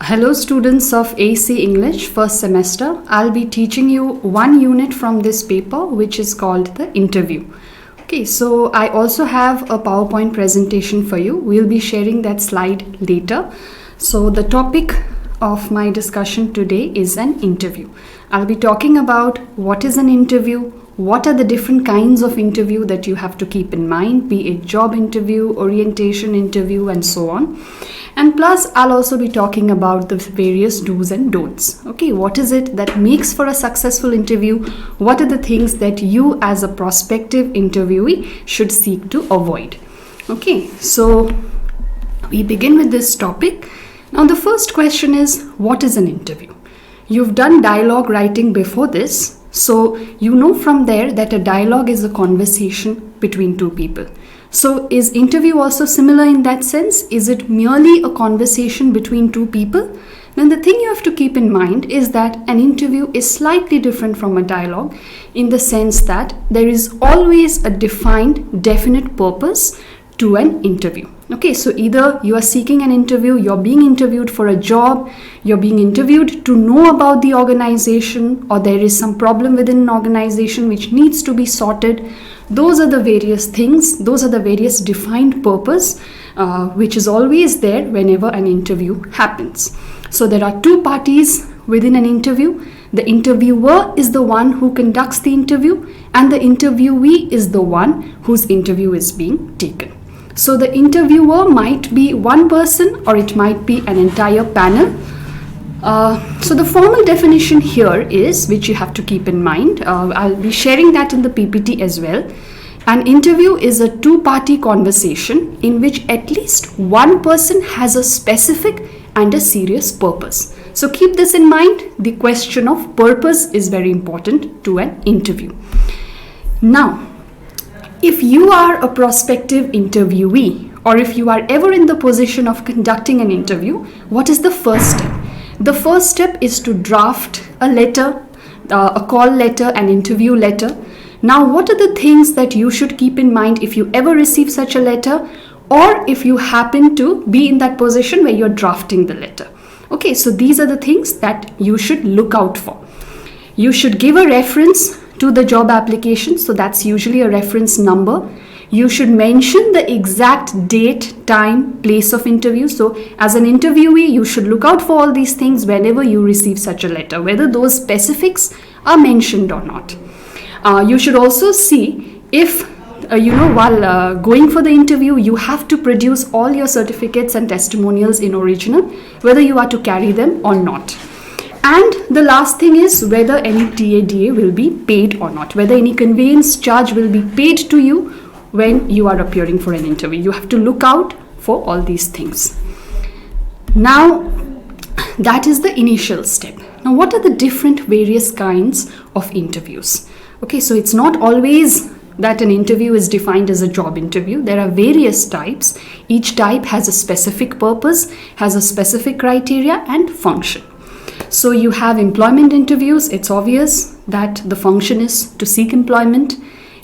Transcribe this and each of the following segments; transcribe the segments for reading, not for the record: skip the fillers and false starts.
Hello students of AEC English first semester. I'll be teaching you one unit from this paper which is called the interview. Okay, so I also have a PowerPoint presentation for you. We'll be sharing that slide later. So the topic of my discussion today is an interview. I'll be talking about what is an interview, what are the different kinds of interview that you have to keep in mind, be it job interview, orientation interview, and so on. And plus, I'll also be talking about the various do's and don'ts. Okay, what is it that makes for a successful interview? What are the things that you as a prospective interviewee should seek to avoid? Okay, so we begin with this topic. Now, the first question is, what is an interview? You've done dialogue writing before this, so you know from there that a dialogue is a conversation between two people. So is interview also similar in that sense? Is it merely a conversation between two people? Then the thing you have to keep in mind is that an interview is slightly different from a dialogue in the sense that there is always a defined, definite purpose to an interview. Okay, so either you are seeking an interview, you're being interviewed for a job, you're being interviewed to know about the organization, or there is some problem within an organization which needs to be sorted. Those are the various things, those are the various defined purpose which is always there whenever an interview happens. So there are two parties within an interview. The interviewer is the one who conducts the interview, and the interviewee is the one whose interview is being taken. So the interviewer might be one person or it might be an entire panel. So the formal definition here is, which you have to keep in mind, I'll be sharing that in the PPT as well. An interview is a two-party conversation in which at least one person has a specific and a serious purpose. So keep this in mind. The question of purpose is very important to an interview. Now, if you are a prospective interviewee, or if you are ever in the position of conducting an interview, what is the first step? The first step is to draft a letter, a call letter, an interview letter. Now, what are the things that you should keep in mind if you ever receive such a letter, or if you happen to be in that position where you're drafting the letter? Okay, so these are the things that you should look out for. You should give a reference to the job application, so that's usually a reference number. You should mention the exact date, time, place of interview. So as an interviewee, you should look out for all these things whenever you receive such a letter, whether those specifics are mentioned or not. You should also see if, while going for the interview, you have to produce all your certificates and testimonials in original, whether you are to carry them or not. And the last thing is whether any TADA will be paid or not, whether any conveyance charge will be paid to you when you are appearing for an interview. You have to look out for all these things. Now, that is the initial step. Now, what are the different various kinds of interviews? Okay, so it's not always that an interview is defined as a job interview. There are various types. Each type has a specific purpose, has a specific criteria and function. So you have employment interviews. It's obvious that the function is to seek employment.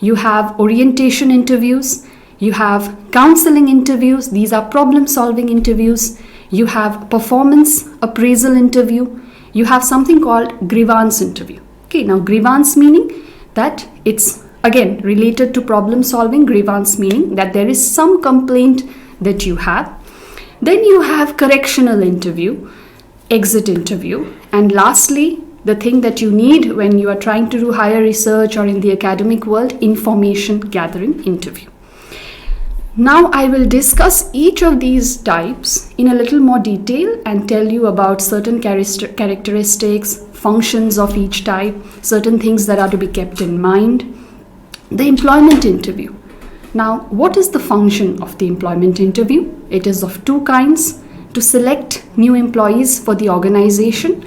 You have orientation interviews. You have counseling interviews. These are problem-solving interviews. You have performance appraisal interview. You have something called grievance interview. Okay, now grievance meaning that it's again related to problem-solving. Grievance meaning that there is some complaint that you have. Then you have correctional interview, exit interview, and lastly, the thing that you need when you are trying to do higher research or in the academic world, information gathering interview. Now I will discuss each of these types in a little more detail and tell you about certain characteristics, functions of each type, certain things that are to be kept in mind. The employment interview. Now, what is the function of the employment interview? It is of two kinds: to select new employees for the organization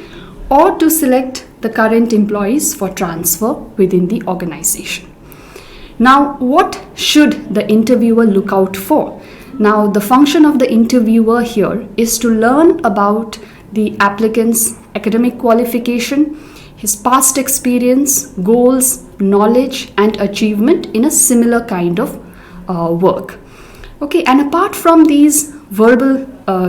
or to select the current employees for transfer within the organization. Now, what should the interviewer look out for? Now, the function of the interviewer here is to learn about the applicant's academic qualification, his past experience, goals, knowledge, and achievement in a similar kind of work. Okay, and apart from these verbal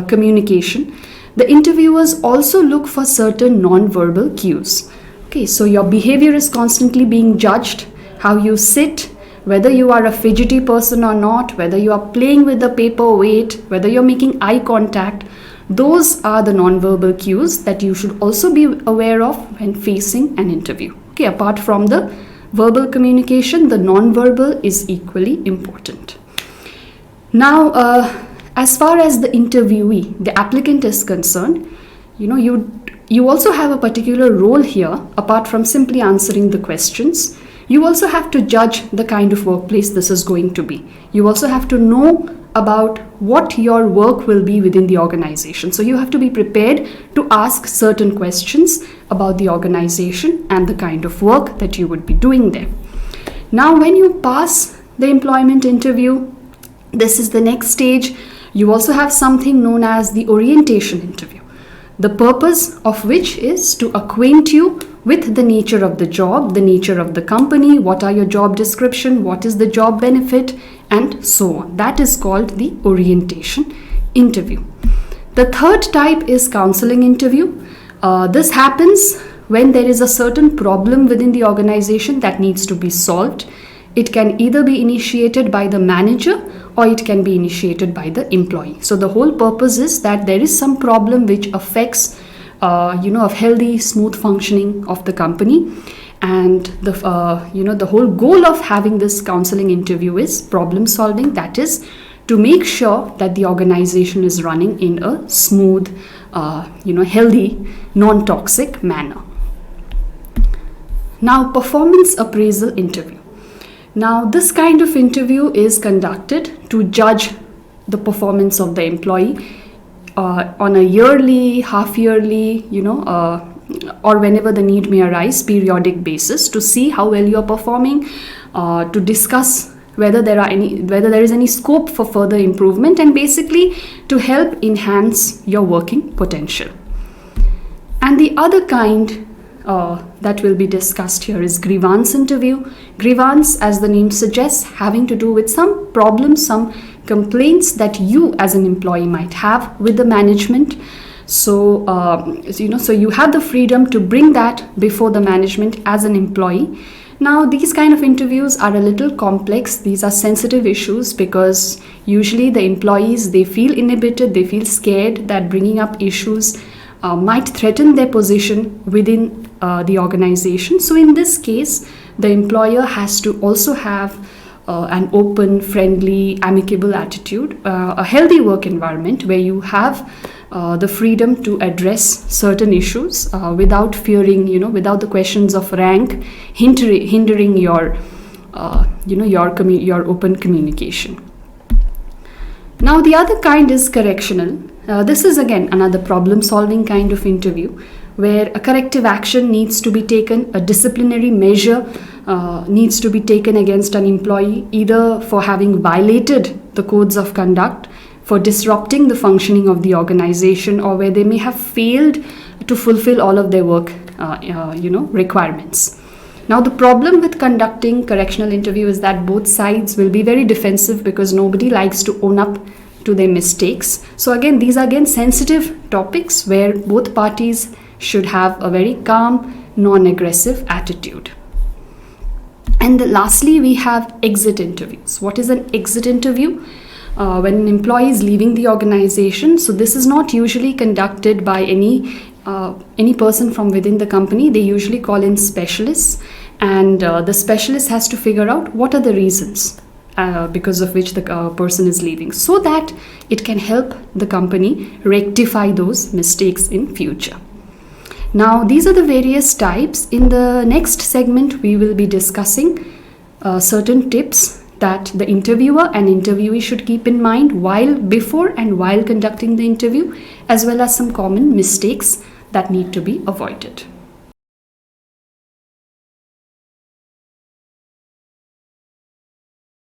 communication, the interviewers also look for certain non-verbal cues. Okay, so your behavior is constantly being judged, how you sit, whether you are a fidgety person or not, whether you are playing with the paper weight, whether you're making eye contact. Those are the non-verbal cues that you should also be aware of when facing an interview. Okay, apart from the verbal communication, the non-verbal is equally important. Now, as far as the interviewee, the applicant is concerned, you also have a particular role here apart from simply answering the questions. You also have to judge the kind of workplace this is going to be. You also have to know about what your work will be within the organization. So you have to be prepared to ask certain questions about the organization and the kind of work that you would be doing there. Now, when you pass the employment interview, this is the next stage. You also have something known as the orientation interview, the purpose of which is to acquaint you with the nature of the job, the nature of the company, what are your job description, what is the job benefit, and so on. That is called the orientation interview. The third type is counseling interview. This happens when there is a certain problem within the organization that needs to be solved. It can either be initiated by the manager or it can be initiated by the employee. So the whole purpose is that there is some problem which affects of healthy, smooth functioning of the company, and the whole goal of having this counseling interview is problem solving. That is to make sure that the organization is running in a smooth, healthy, non-toxic manner. Now, performance appraisal interview. Now, this kind of interview is conducted to judge the performance of the employee on a yearly, half-yearly, or whenever the need may arise, periodic basis, to see how well you are performing, to discuss whether there is any scope for further improvement, and basically to help enhance your working potential. And the other kind that will be discussed here is grievance interview. Grievance, as the name suggests, having to do with some problems, some complaints that you as an employee might have with the management. So you have the freedom to bring that before the management as an employee. Now, these kind of interviews are a little complex. These are sensitive issues because usually the employees, they feel inhibited, they feel scared that bringing up issues might threaten their position within the organization. So in this case, the employer has to also have an open, friendly, amicable attitude, a healthy work environment where you have the freedom to address certain issues without fearing, without the questions of rank hindering your open communication. Now, the other kind is correctional. This is again another problem-solving kind of interview where a corrective action needs to be taken, a disciplinary measure needs to be taken against an employee, either for having violated the codes of conduct, for disrupting the functioning of the organization, or where they may have failed to fulfill all of their work requirements. Now, the problem with conducting correctional interview is that both sides will be very defensive because nobody likes to own up to their mistakes. So again, these are sensitive topics where both parties should have a very calm, non-aggressive attitude. And lastly, we have exit interviews. What is an exit interview? When an employee is leaving the organization, so this is not usually conducted by any person from within the company. They usually call in specialists, and the specialist has to figure out what are the reasons because of which the person is leaving, so that it can help the company rectify those mistakes in future. Now, these are the various types. In the next segment, we will be discussing certain tips that the interviewer and interviewee should keep in mind before and while conducting the interview, as well as some common mistakes that need to be avoided.